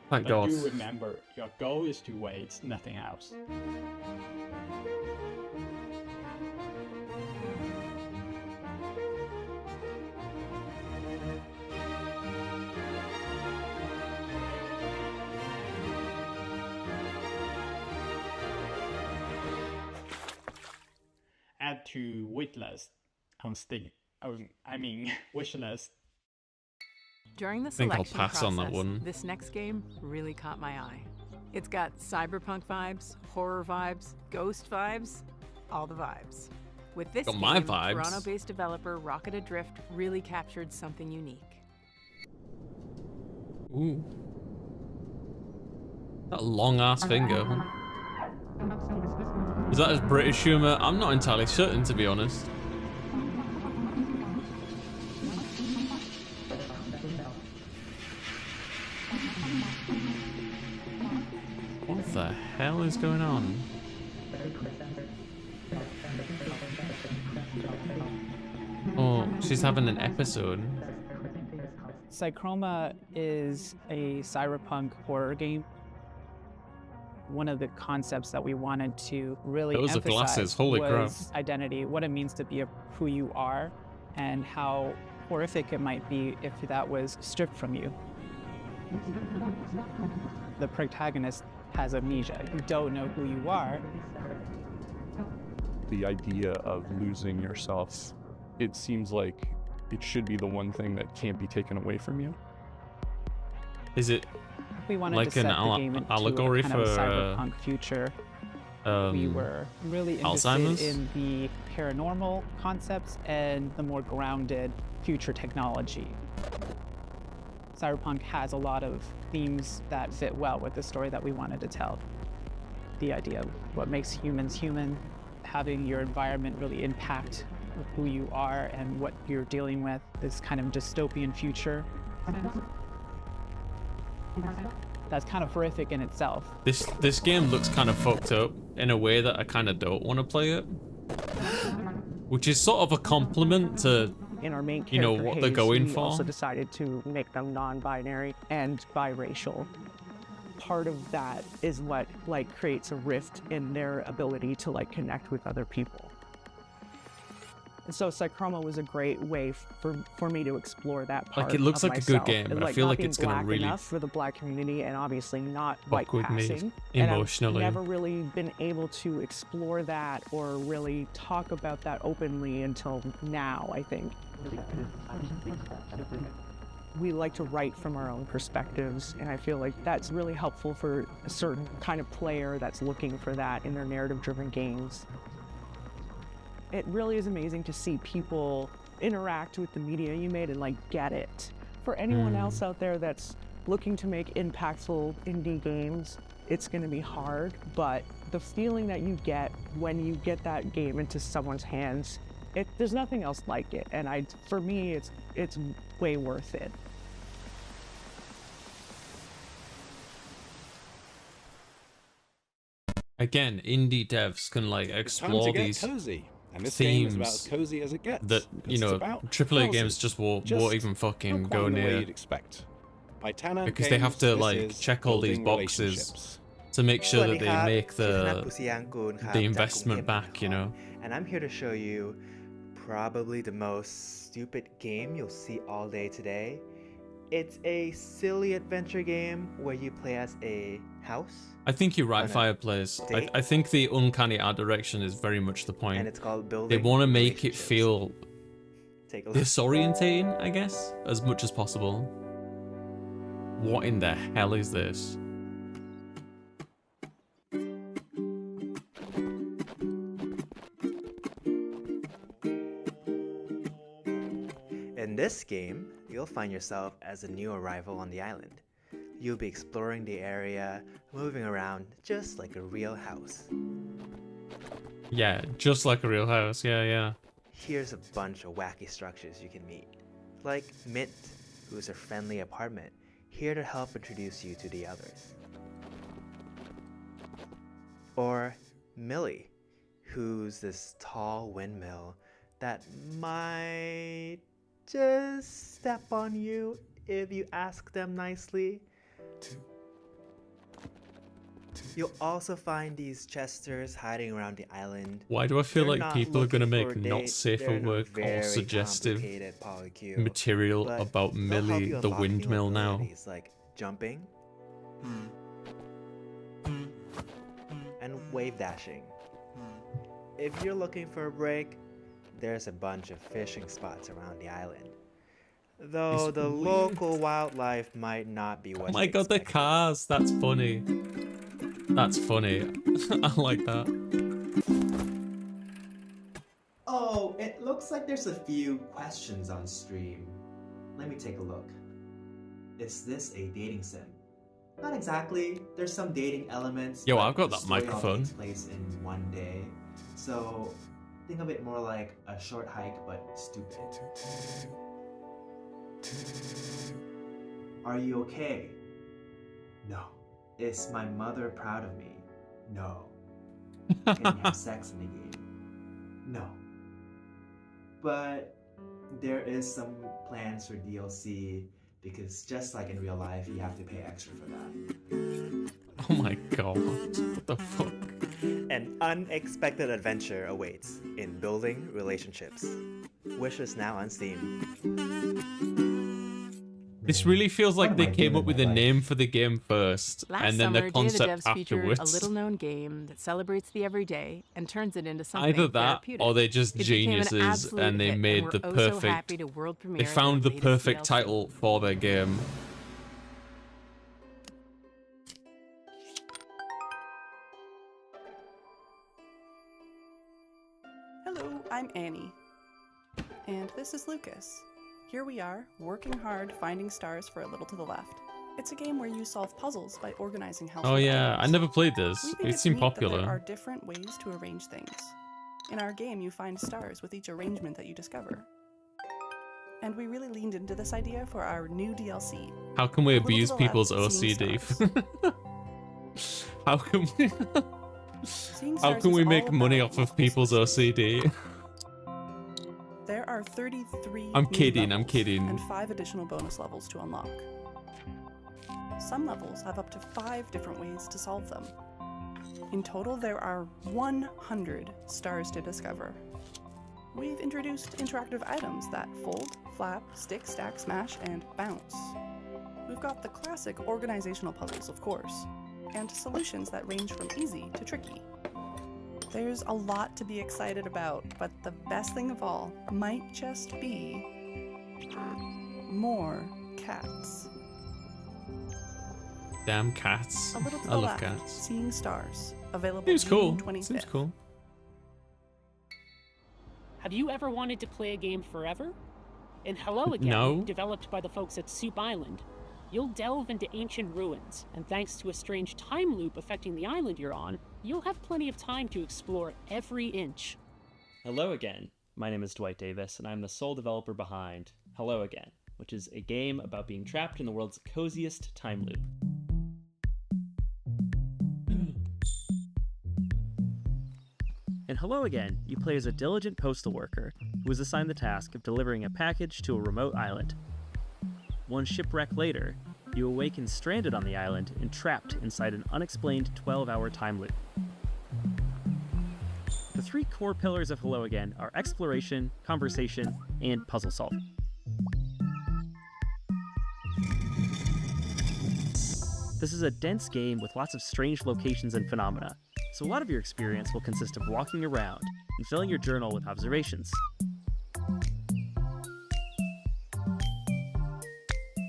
Thank But God. do remember, your goal is to wait, nothing else. Add to waitlist on Steam. Wishlist. During the I think I'll selection pass on that process, one. this next game really caught my eye. It's got cyberpunk vibes, horror vibes, ghost vibes, all the vibes. With this Got game, my vibes. Toronto-based developer Rocket Adrift really captured something unique. Ooh. That long ass finger. Is that his British humour? I'm not entirely certain, to be honest. What the hell is going on? Oh, she's having an episode. Psychroma is a cyberpunk horror game. One of the concepts that we wanted to really Those are emphasize glasses, holy crap. was identity, what it means to be who you are, and how horrific it might be if that was stripped from you. The protagonist has amnesia. You don't know who you are. The idea of losing yourself, it seems like it should be the one thing that can't be taken away from you. Is it We wanted like to set an the game into allegory a kind of for cyberpunk future. We were really interested Alzheimer's? in the paranormal concepts and the more grounded future technology. Cyberpunk has a lot of themes that fit well with the story that we wanted to tell. The idea of what makes humans human, having your environment really impact who you are and what you're dealing with, this kind of dystopian future. That's kind of horrific in itself. This game looks kind of fucked up in a way that I kind of don't want to play it. Which is sort of a compliment to, In our main you know, character, what they're Hayes, going we for. also decided to make them non-binary and biracial. Part of that is what creates a rift in their ability to connect with other people. So Psychroma was a great way for me to explore that part. Like, it looks of like a good myself. game, And, but I feel not like being it's gonna black really enough for the black community, and obviously not fuck white with me passing. emotionally. And I've never really been able to explore that or really talk about that openly until now, I think. We like to write from our own perspectives, and I feel like that's really helpful for a certain kind of player that's looking for that in their narrative-driven games. It really is amazing to see people interact with the media you made and like get it. For anyone else out there that's looking to make impactful indie games, it's going to be hard, but the feeling that you get when you get that game into someone's hands, there's nothing else like it. And for me, it's way worth it. Again, indie devs can like explore these cozy. And this themes game is about as cozy as it gets. that, you know, AAA games just won't even fucking go near. You'd expect. By Tanner Because they have to like check all these boxes to make sure that they make the investment back, you know. And I'm here to show you probably the most stupid game you'll see all day today. It's a silly adventure game where you play as a house. I think you're right, Fireplace. I think the uncanny art direction is very much the point. And it's called building. They want to make it feel disorientating, I guess, as much as possible. What in the hell is this? In this game, you'll find yourself as a new arrival on the island. You'll be exploring the area, moving around just like a real house. Yeah, just like a real house, yeah. Here's a bunch of wacky structures you can meet. Like Mint, who's a friendly apartment, here to help introduce you to the others. Or Millie, who's this tall windmill that might just step on you if you ask them nicely. You'll also find these chesters hiding around the island. Why do I feel They're like not people are going to looking make for a not date, safe they're for in a work or very suggestive complicated polycule, material but about they'll help Millie, you the unlock new windmill now? abilities like jumping and wave dashing. If you're looking for a break, there's a bunch of fishing spots around the island. Though the local wildlife might not be what Oh my god, the cars! That's funny. That's funny. I like that. Oh, it looks like there's a few questions on stream. Let me take a look. Is this a dating sim? Not exactly. There's some dating elements. Yo, but I've got the that story all microphone. takes place in one day. So think of it more like a short hike, but stupid. Are you okay? No. Is my mother proud of me? No. Can we have sex in the game? No. But there is some plans for DLC because just like in real life, you have to pay extra for that. Oh my god, what the fuck? An unexpected adventure awaits in building relationships. Wish is now on Steam. This really feels like they came up with a name for the game first, Last and then summer, the concept Day the Devs featured a afterwards. little-known game that celebrates the everyday and turns it into something Either that, therapeutic. or they're just It became an geniuses absolute and they hit, made we're the oh so perfect. happy to world They premiere found their the latest perfect DLC. title for their game. Hello, I'm Annie. And this is Lucas. Here we are, working hard, finding stars for a little to the left. It's a game where you solve puzzles by organizing household Oh yeah, items. I never played this. We think It it's seemed neat that popular. there are different ways to arrange things. In our game, you find stars with each arrangement that you discover. And we really leaned into this idea for our new DLC. How can we A little to abuse the people's left, seeing OCD? How can we? Seeing How stars can is we all make money about off of people's OCD? There are 33 I'm new kidding, I'm levels kidding. and 5 additional bonus levels to unlock. Some levels have up to 5 different ways to solve them. In total, there are 100 stars to discover. We've introduced interactive items that fold, flap, stick, stack, smash, and bounce. We've got the classic organizational puzzles, of course, and solutions that range from easy to tricky. There's a lot to be excited about, but the best thing of all might just be more cats. Damn cats. A little to I the love left, cats. Seeing Stars, available Seems cool. June 25th. Seems cool. Have you ever wanted to play a game forever? In Hello Again, No. developed by the folks at Soup Island, you'll delve into ancient ruins, and thanks to a strange time loop affecting the island you're on, you'll have plenty of time to explore every inch. Hello again. My name is Dwight Davis, and I'm the sole developer behind Hello Again, which is a game about being trapped in the world's coziest time loop. In Hello Again, you play as a diligent postal worker who is assigned the task of delivering a package to a remote island. One shipwreck later, you awaken stranded on the island and trapped inside an unexplained 12-hour time loop. The three core pillars of Hello Again are exploration, conversation, and puzzle solving. This is a dense game with lots of strange locations and phenomena, so a lot of your experience will consist of walking around and filling your journal with observations.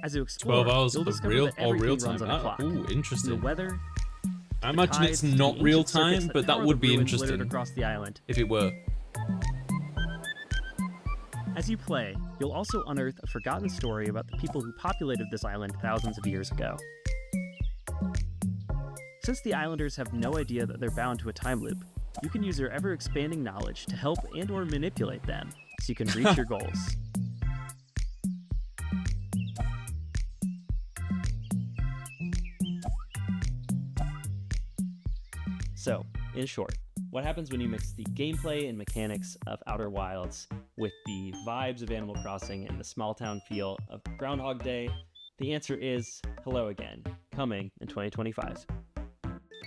As you explore, 12 hours you'll of discover real that or real everything time. runs on a clock. Ooh, interesting. The weather, I the imagine it's tides, not the real ancient circuits time, but that power would the be ruins littered interesting across the island. if it were. As you play, you'll also unearth a forgotten story about the people who populated this island thousands of years ago. Since the islanders have no idea that they're bound to a time loop, you can use your ever-expanding knowledge to help and/or manipulate them so you can reach your goals. So, in short, what happens when you mix the gameplay and mechanics of Outer Wilds with the vibes of Animal Crossing and the small town feel of Groundhog Day? The answer is Hello Again, coming in 2025.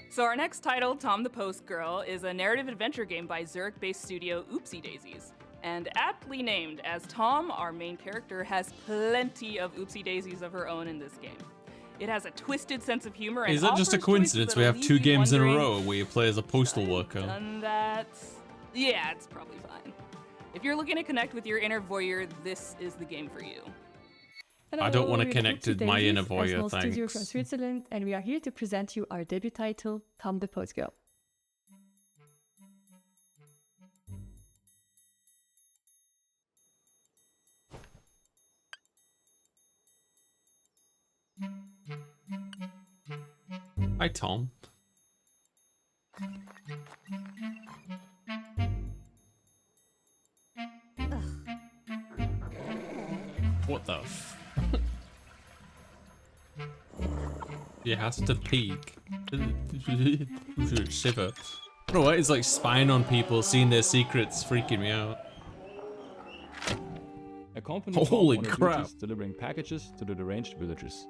So our next title, Tom the Post Girl, is a narrative adventure game by Zurich-based studio Oopsie Daisies. And aptly named, as Tom, our main character, has plenty of oopsie daisies of her own in this game. It has a twisted sense of humor and Is that just a offers coincidence? choices We that'll have two leave you games in a wondering, row where you play as a postal worker. done that? Yeah, it's probably fine. If you're looking to connect with your inner voyeur, this is the game for you. I don't want to we're connect with my inner voyeur, a small studio from thanks. Switzerland, and we are here to present you our debut title, Tom the Post Girl. Hi, Tom. What the f... You has to peek. Shiver. I don't know what, it's like spying on people, seeing their secrets, freaking me out. Accompany Tom Holy on her crap. duties delivering packages to the deranged villages.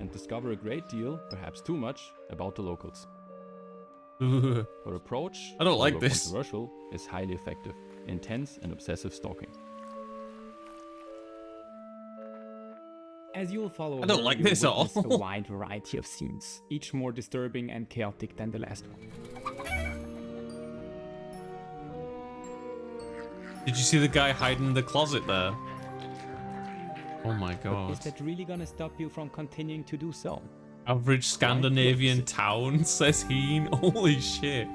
And discover a great deal, perhaps too much, about the locals. Her approach, I don't like although this. controversial, is highly effective, intense and obsessive stalking. As you'll follow, I don't her, like you'll this at witness all. a wide variety of scenes, each more disturbing and chaotic than the last one. Did you see the guy hiding in the closet there? Oh my But god. is that really gonna stop you from continuing to do so? Average Scandinavian town, says he. Holy shit.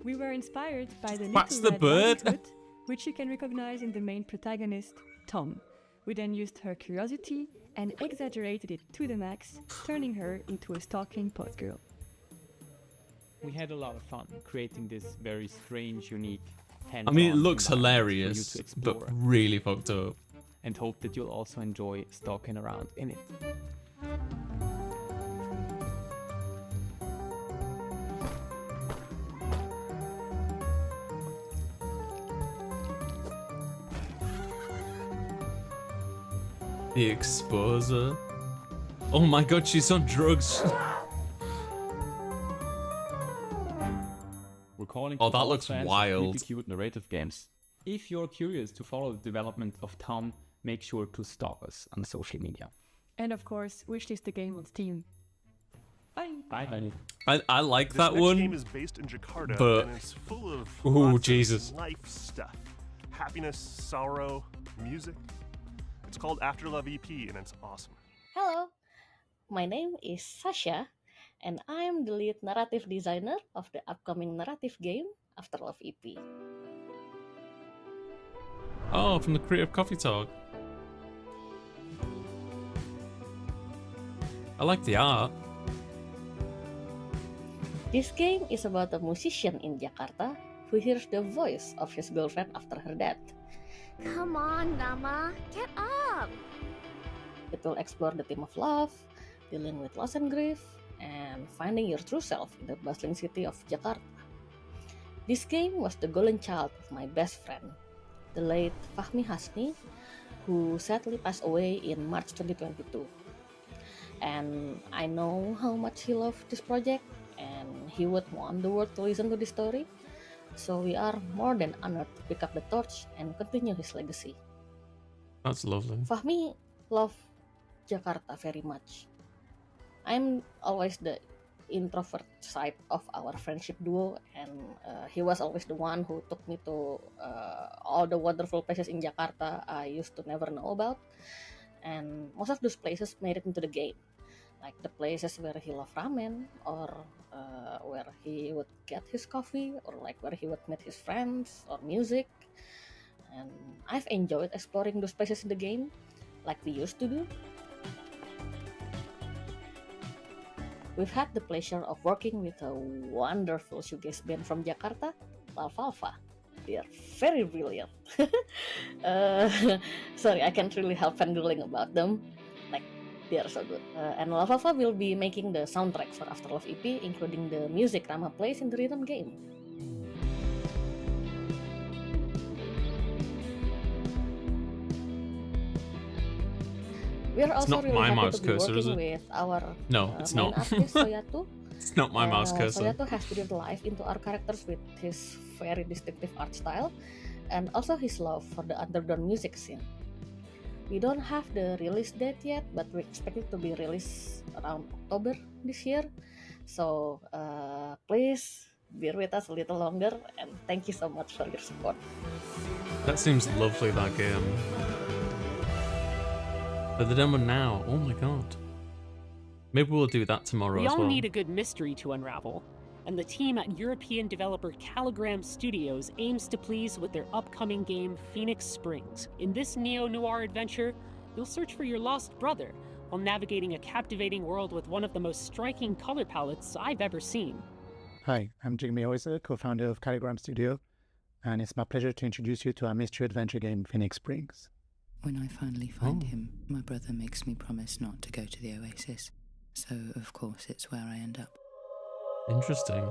We were inspired by the What's little the red bird? Riding Hood, which you can recognize in the main protagonist, Tom. We then used her curiosity and exaggerated it to the max, turning her into a stalking post girl. We had a lot of fun creating this very strange, unique, I mean, it hands-on looks environment for you hilarious, to but explore, really fucked up. and hope that you'll also enjoy stalking around in it. The exposer. Oh my god, she's on drugs. We're according Oh, to that all looks fans of wild. creepy cute narrative games. If you're curious to follow the development of Tom, make sure to stalk us on social media. And of course, wishlist the game on Steam. Bye. Bye. I like This that next one. game is based in Jakarta but and it's full of ooh, lots Jesus. of life stuff. Happiness, sorrow, music. It's called After Love EP and it's awesome. Hello, my name is Sasha, and I'm the lead narrative designer of the upcoming narrative game After Love EP. Oh, from the Creative Coffee Talk. I like the art. This game is about a musician in Jakarta who hears the voice of his girlfriend after her death. Come on, Nama, get up! It will explore the theme of love, dealing with loss and grief, and finding your true self in the bustling city of Jakarta. This game was the golden child of my best friend, the late Fahmi Hasni, who sadly passed away in March 2022. And I know how much he loved this project, and he would want the world to listen to this story. So we are more than honored to pick up the torch and continue his legacy. That's lovely. Fahmi loved Jakarta very much. I'm always the introvert side of our friendship duo, and he was always the one who took me to all the wonderful places in Jakarta I used to never know about. And most of those places made it into the game, like the places where he loved ramen, or where he would get his coffee, or like where he would meet his friends, or music. And I've enjoyed exploring those places in the game, like we used to do. We've had the pleasure of working with a wonderful shoegaze band from Jakarta, Lalfalfa. They are very brilliant. Sorry, I can't really help fangirling about them. Like, they are so good. And Lalfalfa will be making the soundtrack for After Love EP, including the music Rama plays in the rhythm game. We are also not really my happy mouse to be cursor, is working it? with our No, it's main not. artist, Soyatu. It's not my mouse cursor. Soyatu has breathed life into our characters with his very distinctive art style, and also his love for the underground music scene. We don't have the release date yet, but we expect it to be released around October this year. So please bear with us a little longer, and thank you so much for your support. That seems lovely, that game. But the demo now, oh my god. Maybe we'll do that tomorrow We as all well. need a good mystery to unravel, and the team at European developer Caligram Studios aims to please with their upcoming game Phoenix Springs. In this neo-noir adventure, you'll search for your lost brother while navigating a captivating world with one of the most striking color palettes I've ever seen. Hi, I'm Jigme Oiser, co-founder of Caligram Studio, and it's my pleasure to introduce you to our mystery adventure game Phoenix Springs. When I finally find him, my brother makes me promise not to go to the Oasis. So, of course, it's where I end up. Interesting.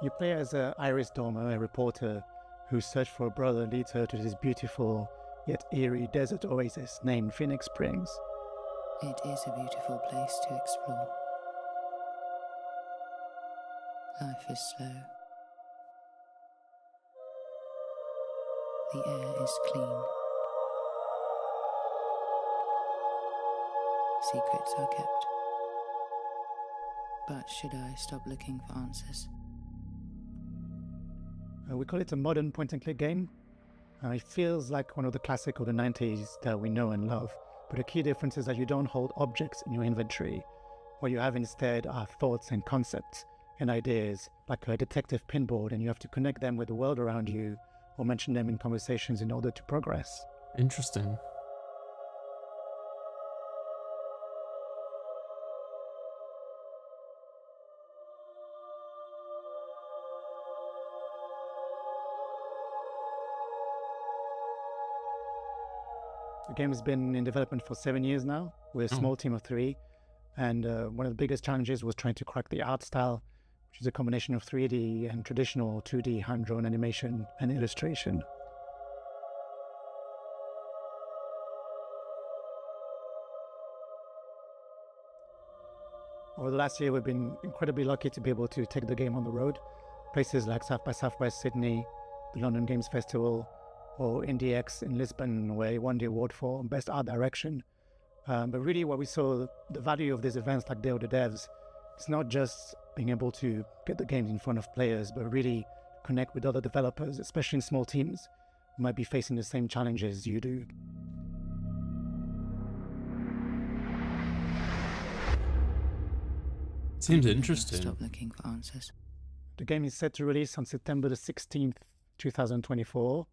You play as Iris Dormer, a reporter whose search for a brother leads her to this beautiful yet eerie desert oasis named Phoenix Springs. It is a beautiful place to explore. Life is slow. The air is clean. Secrets are kept. But should I stop looking for answers? We call it a modern point-and-click game. It feels like one of the classic of the 90s that we know and love, but the key difference is that you don't hold objects in your inventory. What you have instead are thoughts and concepts and ideas, like a detective pinboard, and you have to connect them with the world around you or mention them in conversations in order to progress. Interesting. The game has been in development for 7 years now. We're a small team of 3, and one of the biggest challenges was trying to crack the art style, which is a combination of 3D and traditional 2D hand-drawn animation and illustration. Over the last year, we've been incredibly lucky to be able to take the game on the road. places like South by Southwest Sydney, the London Games Festival, or IndieX in Lisbon, where he won the award for Best Art Direction. But really what we saw, the value of these events like Day of the Devs, it's not just being able to get the games in front of players, but really connect with other developers, especially in small teams who might be facing the same challenges you do. Seems interesting. Stop looking for answers. The game is set to release on September the 16th, 2024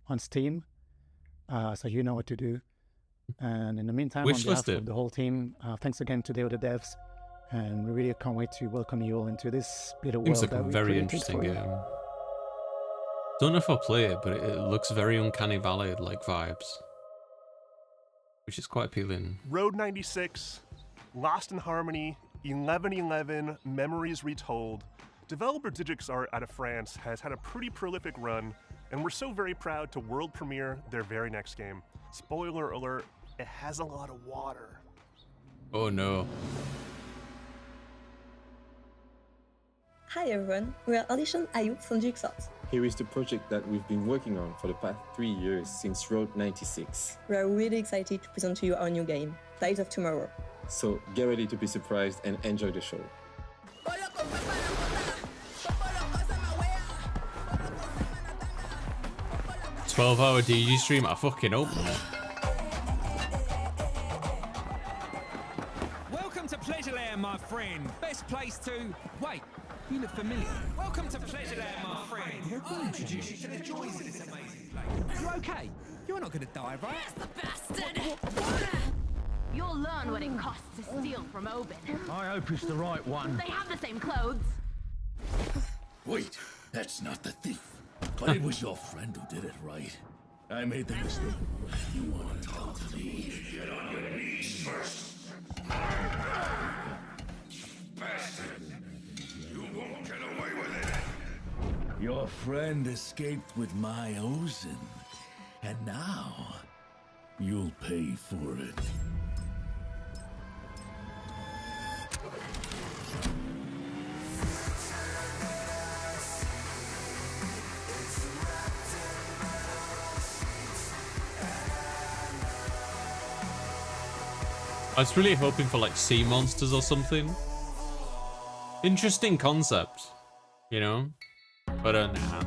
on Steam, so you know what to do. And in the meantime, on behalf of the whole team, thanks again to Day of the Devs, and we really can't wait to welcome you all into this little world. Seems like a very interesting game. Don't know if I'll play it, but it looks very Uncanny Valley-like vibes, which is quite appealing. Road 96, Lost in Harmony, 1111, Memories Retold. Developer DigixArt out of France has had a pretty prolific run, and we're so very proud to world premiere their very next game. Spoiler alert, it has a lot of water. Oh no. Hi everyone, we are Audition Ayub from DigixArt. Here is the project that we've been working on for the past 3 years since Road 96. We are really excited to present to you our new game, Tides of Tomorrow. So get ready to be surprised and enjoy the show. 12-hour DG stream, I fucking open it. Welcome to Pleasureland, my friend. Best place to... Wait, you look familiar. Welcome to Pleasureland, my friend. I'll introduce you to the joys of this amazing place. You okay? You're not gonna die, right? Yes, the bastard! You'll learn what it costs to steal from Oben. I hope it's the right one. They have the same clothes. Wait, that's not the thief. But it was your friend who did it, right? I made the mistake. You want to talk to me? Get on your knees first. Bastard! You won't get away with it! Your friend escaped with my Ozen. And now, you'll pay for it. I was really hoping for like sea monsters or something. Interesting concept, you know? But nah.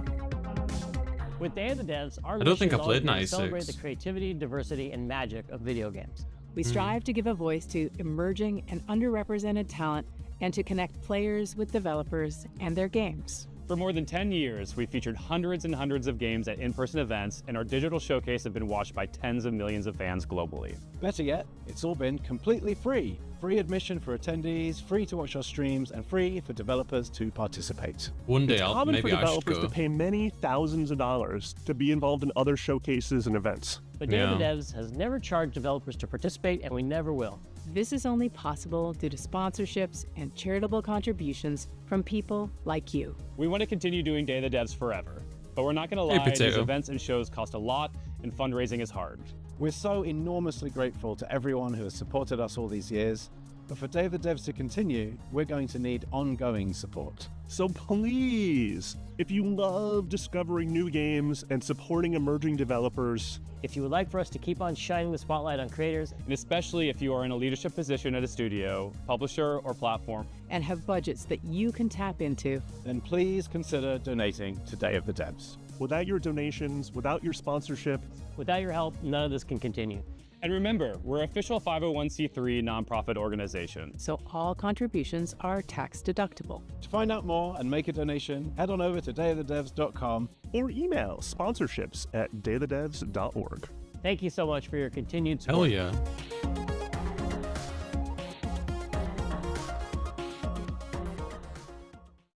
With Day of the Devs, our I don't think I mission is played always to 96. celebrate the creativity, diversity, and magic of video games. We strive to give a voice to emerging and underrepresented talent and to connect players with developers and their games. For more than 10 years, we've featured hundreds and hundreds of games at in-person events, and our digital showcase have been watched by tens of millions of fans globally. Better yet, it's all been completely free. Free admission for attendees, free to watch our streams, and free for developers to participate. One day It's common for developers to pay many thousands of dollars to be involved in other showcases and events. But Day of the Devs has never charged developers to participate, and we never will. This is only possible due to sponsorships and charitable contributions from people like you. We want to continue doing Day of the Devs forever, but we're not going to lie, these Potato. events and shows cost a lot, and fundraising is hard. We're so enormously grateful to everyone who has supported us all these years, but for Day of the Devs to continue, we're going to need ongoing support. So please, if you love discovering new games and supporting emerging developers, if you would like for us to keep on shining the spotlight on creators, And especially if you are in a leadership position at a studio, publisher, or platform, and have budgets that you can tap into, then please consider donating to Day of the Devs. Without your donations, without your sponsorship, without your help, none of this can continue. And remember, we're an official 501c3 nonprofit organization. so all contributions are tax deductible. To find out more and make a donation, head on over to dayofthedevs.com or email sponsorships@dayofthedevs.org. Thank you so much for your continued support. Hell yeah.